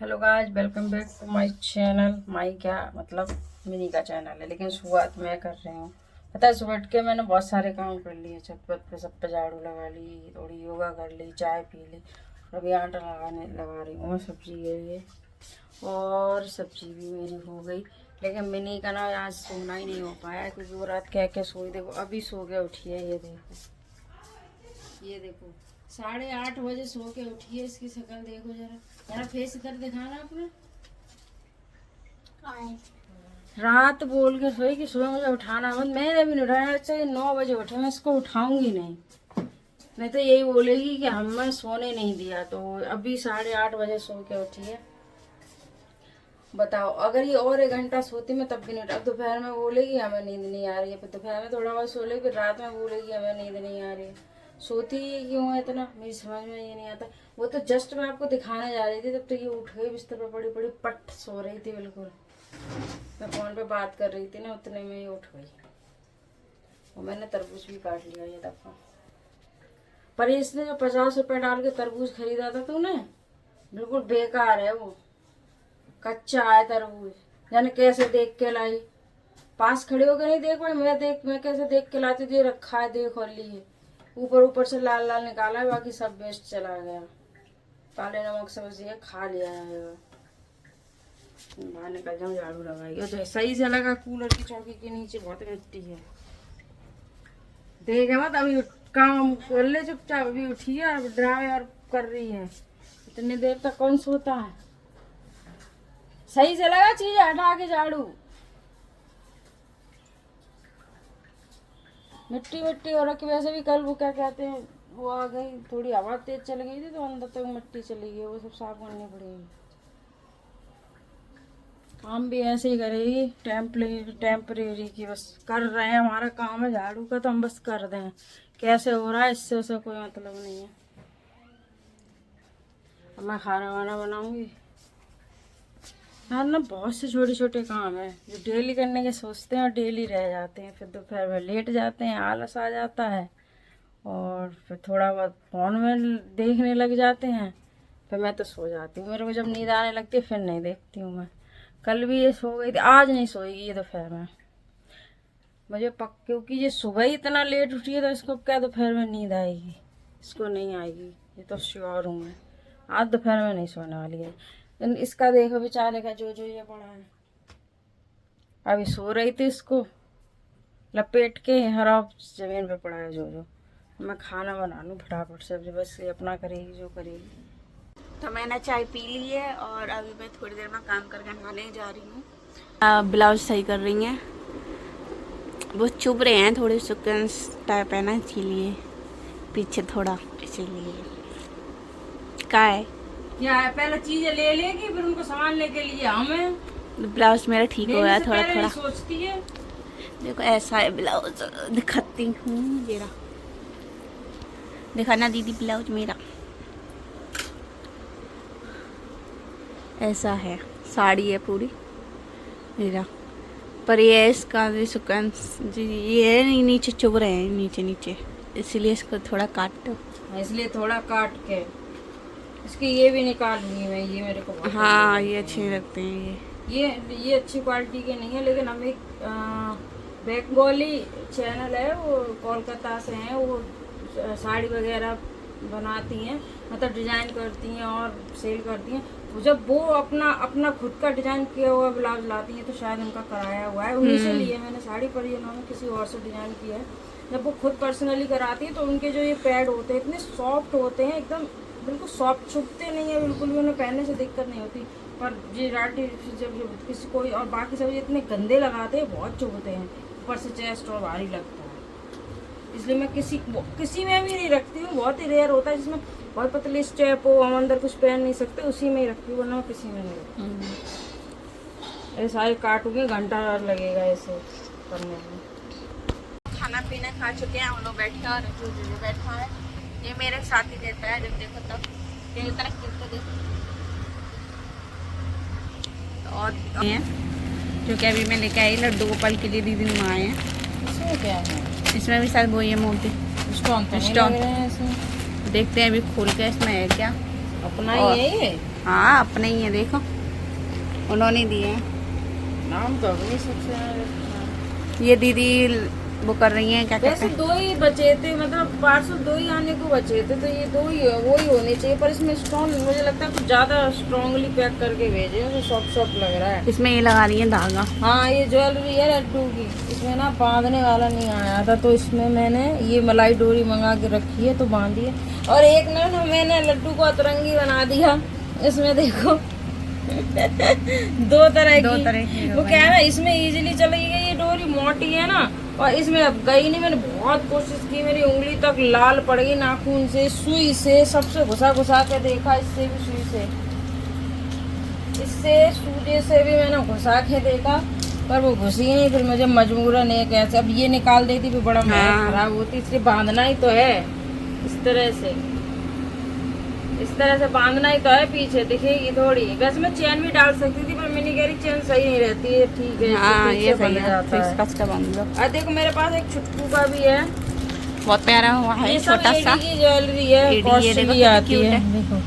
Hello guys, welcome back to my channel. My क्या मतलब mini का चैनल है, लेकिन शुरुआत मैं कर रही हूँ। पता है, सुबह उठ के मैंने बहुत सारे काम कर लिए। छत पे सब पे झाड़ू लगा ली, थोड़ी योगा कर ली, चाय पी ली। अभी आटा लगा रही हूँ। सब्जी है और सब्जी भी मेरी हो गई। लेकिन मिनी का ना आज सोना ही नहीं हो पाया, क्योंकि वो रात कह के सोई। देखो अभी सो के उठी है। ये देखो 8:30 बजे सो के उठी है। इसकी शक्ल देखो जरा, जरा फेस इधर दिखाना अपना। रात बोल के सोई कि सुबह मुझे उठाना मत। मैंने भी नहीं उठाया। चाहिए 9 बजे उठे, मैं इसको उठाऊंगी नहीं तो यही बोलेगी कि हमें सोने नहीं दिया। तो अभी 8:30 बजे सो के उठी है। बताओ, अगर ये और 1 घंटा सोती मैं तब भी नहीं उठा। दोपहर में बोलेगी हमें नींद नहीं आ रही है, फिर दोपहर में थोड़ा बहुत सो लेगी, फिर रात में बोलेगी हमें नींद नहीं आ रही है। सोती ही क्यों है इतना, मेरी समझ में ये नहीं आता। वो तो जस्ट मैं आपको दिखाने जा रही थी, तब तो ये उठ गई, बिस्तर पर पड़ी पड़ी पट सो रही थी बिल्कुल। मैं फोन पे बात कर रही थी ना, उतने में ये उठ गई। और मैंने तरबूज भी काट लिया ये दफा। पर इसने जो 50 रुपए डाल के तरबूज खरीदा था तूने, बिल्कुल बेकार है वो। कच्चा है तरबूज, जाने कैसे देख के लाई। पास खड़े होकर नहीं देख पाई। मैं कैसे देख के लाती थी। रखा है, देख और ली है। ऊपर से लाल लाल निकाला है, बाकी सब वेस्ट चला गया। काले नमक से बस ये खा लिया है। बाहर निकल जाऊँ, झाड़ू लगाई। तो सही से लगा, कूलर की चौकी के नीचे बहुत मिट्टी है। देखे मत, अभी काम कर ले चुपचाप। अभी उठी है और ड्राई कर रही है। इतनी देर तक कौन सोता है। सही से लगा, चीज हटा के झाड़ू। मिट्टी मिट्टी हो रखी। वैसे भी कल वो क्या कहते हैं, वो आ गई, थोड़ी हवा तेज चल गई थी तो अंदर तक मिट्टी चली गई। वो सब साफ करनी पड़ेगी। काम भी ऐसे ही करेगी, टेम्परेरी की बस कर रहे हैं। हमारा काम है झाड़ू का, तो हम बस कर दें। कैसे हो रहा है इससे उसे कोई मतलब नहीं है। अब मैं खाना वाना बनाऊंगी यार। ना बहुत से छोटे छोटे काम है जो डेली करने के सोचते हैं और डेली रह जाते हैं। फिर दोपहर में लेट जाते हैं, आलस आ जाता है। और फिर थोड़ा बहुत फोन में देखने लग जाते हैं। फिर मैं तो सो जाती हूँ। मेरे को जब नींद आने लगती है फिर नहीं देखती हूँ मैं। कल भी ये सो गई थी, आज नहीं सोएगी ये दोपहर में। मुझे क्योंकि ये सुबह ही इतना लेट उठी है, तो इसको क्या दोपहर में नींद आएगी। इसको नहीं आएगी, ये तो श्योर हूँ मैं। आज दोपहर में नहीं सोने वाली है। इसका देखो बेचारे का जो ये पड़ा है। अभी सो रही थी, इसको लपेट के हरा जमीन पे पड़ा है जो। मैं खाना बना लूँ फटाफट से, बस ये अपना करेगी जो करेगी। तो मैंने चाय पी ली है और अभी मैं थोड़ी देर में काम करके नहाने जा रही हूँ। ब्लाउज सही कर रही हैं, वो चुभ रहे हैं थोड़े सुकन्स टाइप है ना, इसीलिए पीछे थोड़ा, इसीलिए क्या है क्या है। पहले चीजें ले लेगी, फिर उनको सामान लेके लिए हमें। ब्लाउज मेरा ठीक हो गया थोड़ा थोड़ा। सोचती है देखो ऐसा है ब्लाउज, दिखाती हूँ जरा। दिखाना दीदी, ब्लाउज मेरा ऐसा है। साड़ी है पूरी मेरा, पर ये इसका सिक्वेंस जी ये नीचे चुभ रहे हैं, नीचे, इसलिए इसको थोड़ा काट दो। इसलिए थोड़ा काट के इसके ये भी निकाल लूँगी मैं। ये मेरे को हाँ ये अच्छे लगते हैं। ये अच्छी क्वालिटी के नहीं है, लेकिन हम एक बंगाली चैनल है, वो कोलकाता से हैं। वो साड़ी वगैरह बनाती हैं, मतलब डिजाइन करती हैं और सेल करती हैं। जब वो अपना खुद का डिजाइन किया हुआ ब्लाउज लाती हैं, तो शायद उनका कराया हुआ है, उन्हीं से लिए मैंने साड़ी। पर ये उन्होंने किसी और से डिजाइन किया है। जब वो खुद पर्सनली कराती है, तो उनके जो ये पैड होते हैं इतने सॉफ्ट होते हैं, एकदम बिल्कुल सॉफ्ट, चुभते नहीं है बिल्कुल भी। उन्हें पहनने से दिक्कत नहीं होती। पर ये राटी जब किसी कोई और बाकी सब इतने गंदे लगाते हैं, बहुत चुभते हैं। ऊपर से चेस्ट और भारी लगता है, इसलिए मैं किसी में भी नहीं रखती हूँ। बहुत ही रेयर होता है जिसमें बहुत पतली स्टेप हो, हम अंदर कुछ पहन नहीं सकते, उसी में ही रखती हूँ, वरना मैं किसी में नहीं रखती। ये सारे काटूंगी, घंटा लगेगा ऐसे करने में। खाना पीना खा चुके हैं हम लोग, बैठे और जो बैठा है ये मेरे साथ ही रहता है। जब देखो तब तेरी तरफ देखो तो। और जो कि अभी मैं लेके आई लड्डू गोपाल के लिए दीदी में आए हैं। इसमें क्या है? इसमें भी शायद वो ये मोती स्टोन देखते हैं अभी खोल के इसमें है क्या। अपना ही है ये? हाँ अपने ही है, देखो उन्होंने दिए हैं। नाम तो अपनी सबसे। ये दीदी वो कर रही हैं, क्या कहते वैसे हैं, 2 ही बचे थे, मतलब पार्सल 2 ही आने को बचे थे, तो ये 2 ही वो ही होने चाहिए। पर इसमें स्ट्रॉन्ग मुझे लगता है कुछ ज्यादा स्ट्रॉन्गली पैक करके भेजे, तो सॉफ्ट सॉफ्ट लग रहा है। इसमें ये लगा रही है धागा। हाँ ये ज्वेलरी है लड्डू की, इसमें ना बांधने वाला नहीं आया था, तो इसमें मैंने ये मलाई डोरी मंगा के रखी है, तो बांधी है। और एक ना मैंने लड्डू को अतरंगी बना दिया, इसमें देखो 2 तरह की। वो क्या है ना, इसमें इजीली चली गई, ये डोरी मोटी है ना, और इसमें अब गई नहीं। मैंने बहुत कोशिश की, मेरी उंगली तक लाल पड़ गई, नाखून से, सुई से, सबसे घुसा घुसा के देखा, इससे भी सुई से, इससे सूजे से भी मैंने घुसा के देखा, पर वो घुसी नहीं। फिर मुझे मजबूरन एक ऐसे, अब ये निकाल देती फिर बड़ा महक खराब होती, इसलिए बांधना ही तो है इस तरह से, इस तरह से बांधना ही तो है। पीछे दिखेगी थोड़ी, वैसे मैं चैन भी डाल सकती थी, पर मैंने कह रही चैन सही नहीं रहती है। ठीक है, हाँ ये सही है, जाता है। इसका बांध दो। और देखो मेरे पास एक छुटकू का भी है, बहुत प्यारा हुआ है, छोटा सा की ज्वेलरी है, कॉस्टली आती है। देखो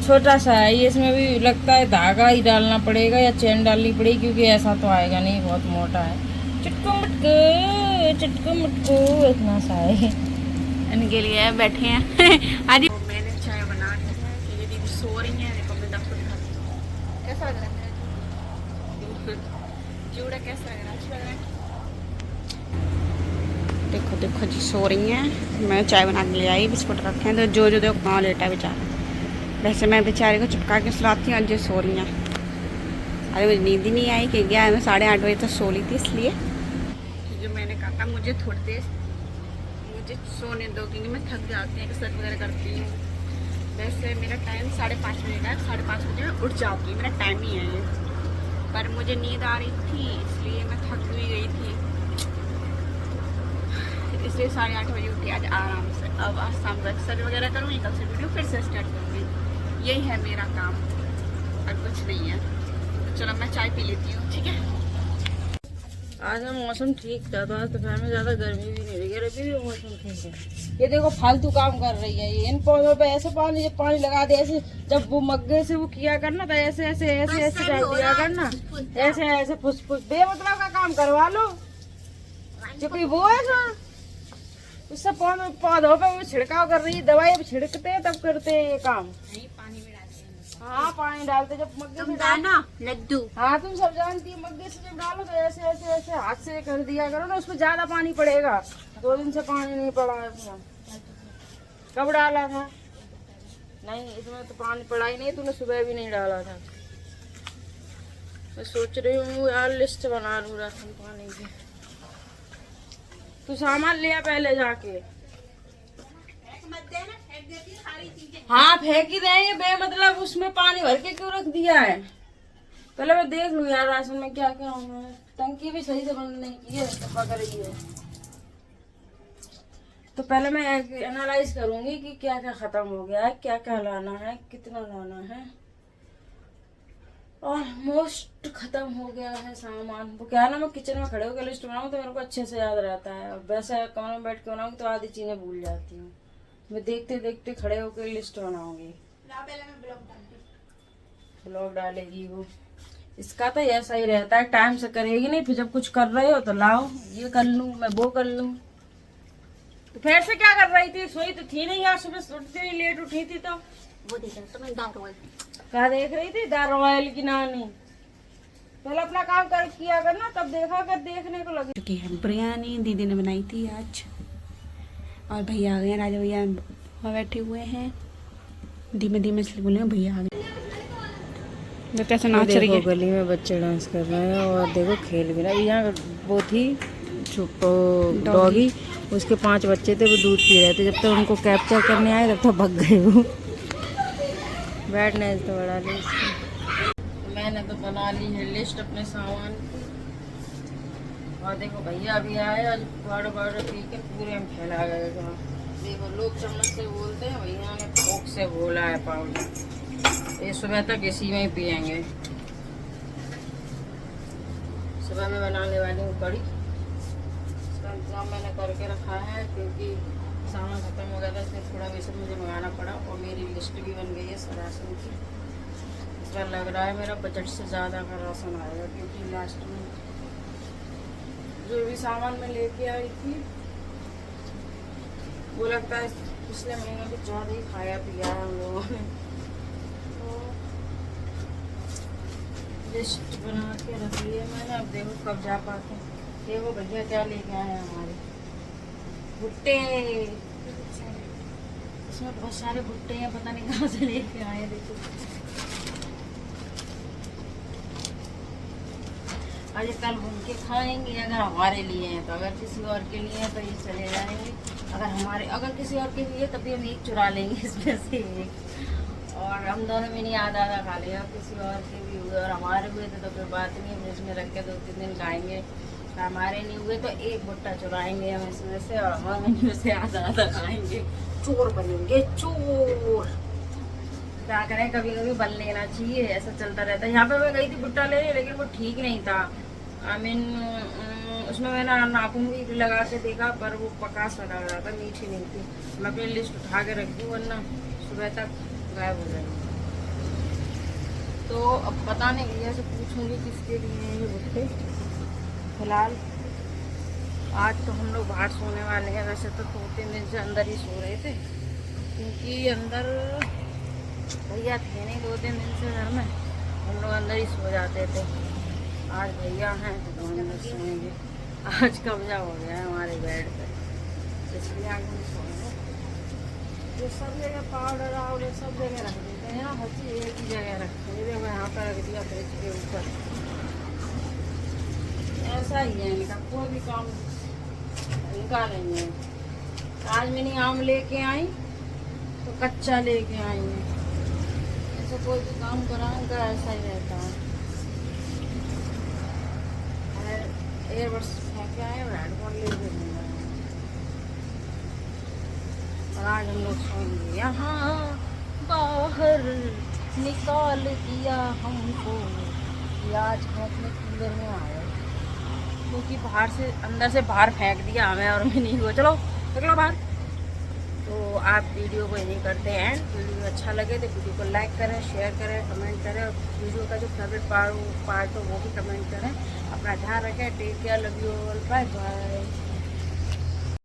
छोटा सा है ये, इसमें भी लगता है धागा ही डालना पड़ेगा या चैन डालनी पड़ेगी, क्योंकि ऐसा तो आएगा नहीं, बहुत मोटा है। चुटकू मुटकू चुटकू मुटकू इतना सा है। इनके लिए बैठे हैं आज मैंने चाय बना ली है, ये दीदी सो रही है। देखो मैं आपको दिखाती हूँ कैसा लग रहा है मेरा चूड़ा, कैसा लग रहा है, अच्छा लग रहा है। देखो देखो जी सो रही हैं, मैं चाय बना के ले आई, बिस्कुट रखे हैं, तो जो जो देखो कहाँ लेटा है बेचारा। वैसे मैं बेचारे को चिपका के सुलाती हूँ, आज जो सो रही हैं। अरे मुझे नींद ही नहीं आई कि गया मैं 8:30 बजे तक सो ली थी, इसलिए क्योंकि मैंने कहा था मुझे थोड़ी देर मुझे सोने दो, क्योंकि मैं थक जाती हूँ, कसरत वगैरह करती हूँ। वैसे मेरा टाइम 5:30 बजे का है, 5:30 बजे मैं उठ जाती हूँ, मेरा टाइम ही है ये। पर मुझे नींद आ रही थी, इसलिए मैं थक भी गई थी, इसलिए 8:30 बजे उठी आज आराम से। अब आज शाम को एक्सरसाइज वगैरह करूँगी, कल से वीडियो फिर से स्टार्ट करूँगी, यही है मेरा काम और कुछ नहीं है। तो चलो मैं चाय पी लेती हूँ, ठीक है। आज का मौसम ठीक था, तो आज दोपहर में ज्यादा गर्मी भी नहीं लगी, अभी भी मौसम ठीक है। ये देखो फालतू काम कर रही है ये, इन पौधों पे ऐसे पानी लगा दे, ऐसे जब वो मग्गे से वो किया करना था, ऐसे ऐसे ऐसे ऐसे डाल दिया करना, ऐसे ऐसे फुस फुस बेमतलब का काम करवा लो। जो कोई वो है ना, उससे पौधों पे वो छिड़काव कर रही है, दवाई अब छिड़कते हैं तब करते हैं ये काम। हाँ पानी डालते जब मग्गे से डालना लड्डू। हाँ तुम सब जानती है, मग्गे से जब डालो तो ऐसे ऐसे ऐसे हाथ से कर दिया करो ना, उसमें ज्यादा पानी पड़ेगा। 2 दिन से पानी नहीं पड़ा है उसमें। कब डाला था? नहीं इसमें तो पानी पड़ा ही नहीं, तूने सुबह भी नहीं डाला था। मैं सोच रही हूँ यार लिस्ट बना लूँ राशन पानी की। तू सामान लिया पहले जाके। हाँ फेंक ही रहे हैं बेमतलब, उसमें पानी भर के क्यों रख दिया है? पहले मैं देख लूँ यार राशन में क्या क्या होना है। टंकी भी सही से बंद नहीं की है, पक रही है। तो पहले मैं एनालाइज करूंगी कि क्या क्या खत्म हो गया है, क्या क्या लाना है, कितना लाना है। ऑलमोस्ट खत्म हो गया है सामान। वो क्या है ना, मैं किचन में खड़े होकर लिस्ट बनाऊँ तो मेरे को अच्छे से याद रहता है, और वैसे कमरे में बैठ के बनाऊंगी तो आधी चीजें भूल जाती हूँ। मैं देखते देखते खड़े होकर लिस्ट बनाऊंगी। ब्लॉग डालेगी वो, इसका तो ऐसा ही रहता है, टाइम से करेगी नहीं, फिर जब कुछ कर रहे हो तो लाओ ये कर लूं, मैं वो कर लूं। तो फिर से क्या कर रही थी? सोई तो थी नहीं, आज सुबह उठते ही लेट उठी थी, तो वो देख रहा तो मैं दाल रोल क्या देख रही थी? दाल रॉयल की नानी। पहले अपना काम कर किया करना, तब देखा कर, देखने को लगी। चुकी है बिरयानी दीदी ने बनाई थी आज, और भैया आ गए, राजा भैया वहाँ बैठे हुए हैं, धीमे धीमे इसलिए बोले भैया आ गए। कैसे नाच रही है, गली में बच्चे डांस कर रहे हैं, और देखो खेल भी रहा है। यहाँ वो थी डॉगी, उसके 5 बच्चे थे, वो दूध पी रहे थे। जब तक उनको कैप्चर करने आए तब तक भग गए वो। बैठने तो बड़ा लिस्ट मैंने तो बना ली है लिस्ट अपने सामान की। और देखो भैया अभी आए, आज पाउडर पी के पूरे में फैला गए। देखो लोग चम्मच से बोलते हैं, भैया ने फोक से बोला है पाउडर। ये सुबह तक इसी में ही पियेंगे। सुबह में बनाने वाली हूँ कढ़ी, इसका इंतजाम मैंने करके रखा है, क्योंकि सामान खत्म हो गया था, इसलिए थोड़ा बेसन मुझे मंगाना पड़ा। और मेरी लिस्ट भी बन गई है राशन की। इस बार लग रहा है मेरा बजट से ज़्यादा का राशन आएगा, क्योंकि लास्ट में जो भी सामान मैं लेके आई थी वो लगता है पिछले महीने कुछ ज़्यादा ही खाया पिया है हम लोगों ने। तो लिस्ट बना के रख ली है मैंने, अब देखो कब जा पाते हैं। देखो भैया क्या लेके आए हैं हमारे भुट्टे। इसमें बहुत सारे भुट्टे हैं, पता नहीं कहाँ से लेके आए हैं। देखो आज कल भून के खाएंगे, अगर हमारे लिए हैं तो, अगर किसी और के लिए हैं तो ये चले जाएंगे। अगर किसी और के लिए तभी हम एक चुरा लेंगे इसमें से एक, और हम दोनों में नहीं आधा आधा खा लेगा। किसी और के भी हुए और हमारे हुए थे तो फिर बात नहीं, हम इसमें रख के 2-3 दिन खाएंगे। हमारे नहीं हुए तो एक भुट्टा चुराएंगे हम इसमें से, और हमारे में से आधा आधा खाएंगे। चोर बनेंगे चोर। क्या करें, कभी कभी बन लेना चाहिए, ऐसा चलता रहता है। यहाँ पे मैं गई थी भुट्टा लेने, लेकिन वो ठीक नहीं था। आई मीन उसमें मैंने नाखून भी लगा के देखा, पर वो पका सा लग रहा था, मीठी नहीं थी। मैं अपनी लिस्ट उठा के रख दूँ, वरना सुबह तक गायब हो जाएगी। तो अब बताने भैया से पूछूंगी किसके लिए हैं ये भुट्टे। फिलहाल आज तो हम लोग बाहर सोने वाले हैं। वैसे तो 2-3 दिन से अंदर ही सो रहे थे, क्योंकि अंदर भैया थे नहीं 2-3 दिन से घर में, हम लोग अंदर ही सो जाते थे। आज भैया हैं तो अंदर सोएंगे। आज कब्जा हो गया है हमारे बेड पे, इसलिए आज हम सोएंगे। ये सब जगह पाउडर वाउडर सब जगह रख देते हैं, हर चीज़ एक ही जगह रखते हैं। देखो यहाँ पर रख दिया फ्रिज के ऊपर। ऐसा ही है इनका, कोई भी काम इनका नहीं है। आज मैंने आम लेके आई तो कच्चा लेके आई है, ऐसा कोई भी काम कराने का ऐसा ही रहता है। एयरबड्स फेंक के आए और हेडफोन ले के और आज हम लोग सोएंगे। यहाँ बाहर निकाल दिया हमको, आज हम अपने कूलर में आए, क्योंकि बाहर से अंदर से बाहर फेंक दिया हमें और मैं नहीं हुआ। चलो निकलो बाहर। तो आप वीडियो को यही करते हैं। वीडियो अच्छा लगे तो वीडियो को लाइक करें, शेयर करें, कमेंट करें, और वीडियो का जो फेवरेट पार्ट हो वो भी कमेंट करें। अपना ध्यान रखें। Take care, love you all, bye bye.